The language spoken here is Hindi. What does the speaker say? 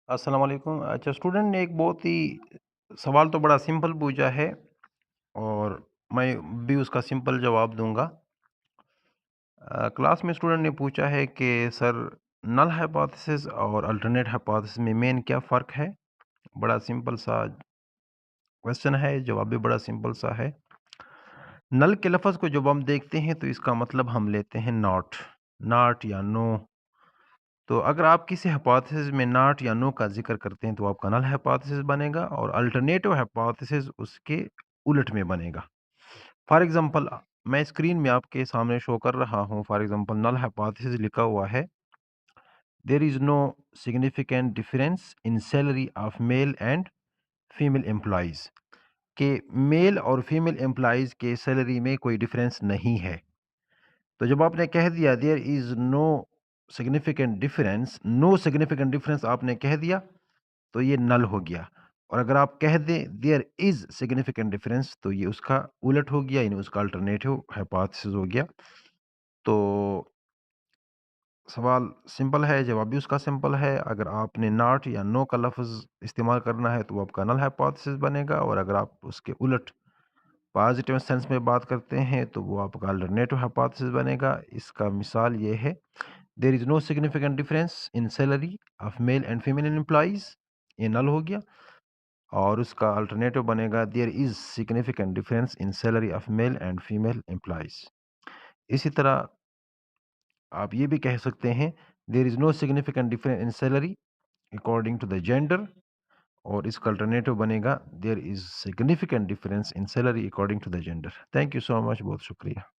अस्सलाम वालेकुम। अच्छा, स्टूडेंट ने एक बहुत ही सवाल तो बड़ा सिंपल पूछा है और मैं भी उसका सिंपल जवाब दूँगा। क्लास में स्टूडेंट ने पूछा है कि सर, नल हाइपोथेसिस और अल्टरनेट हाइपोथेसिस में मेन क्या फ़र्क है? बड़ा सिंपल सा क्वेश्चन है, जवाब भी बड़ा सिंपल सा है। नल के लफ़्ज़ को जब हम देखते हैं तो इसका मतलब हम लेते हैं नॉट, नॉट या नो। तो अगर आप किसी हाइपोथेसिस में नॉट या नो का ज़िक्र करते हैं तो आपका नल हाइपोथेसिस बनेगा और अल्टरनेटिव हाइपोथेसिस उसके उलट में बनेगा। फॉर एग्ज़ाम्पल मैं स्क्रीन में आपके सामने शो कर रहा हूँ, फॉर एग्ज़ाम्पल नल हाइपोथेसिस लिखा हुआ है, there is no significant difference in salary of male and female employees, कि मेल और फीमेल एम्प्लॉइज़ के सैलरी में कोई डिफरेंस नहीं है। तो जब आपने कह दिया there is no significant difference आपने कह दिया, तो ये नल हो गया। और अगर आप कह दें देयर इज़ सिग्निफिकेंट डिफरेंस तो ये उसका उलट हो गया, यानी उसका अल्टरनेटिव हाइपोथेसिस हो गया। तो सवाल सिंपल है, जवाब भी उसका सिंपल है। अगर आपने नॉट या नो का लफ़्ज़ इस्तेमाल करना है तो वो आपका नल हाइपोथेसिस बनेगा और अगर आप उसके उलट पॉज़िटिव सेंस में बात करते हैं तो वो आपका अल्टरनेटिव हाइपोथेसिस बनेगा। इसका मिसाल ये है, there is no significant difference in salary of male and female employees, ये नल हो गया। और उसका अल्टरनेटिव बनेगा, there is significant difference in salary of male and female employees. इसी तरह आप ये भी कह सकते हैं, there is no significant difference in salary according to the gender, और इसका अल्टरनेटिव बनेगा, there is significant difference in salary according to the gender. Thank you so much, बहुत शुक्रिया।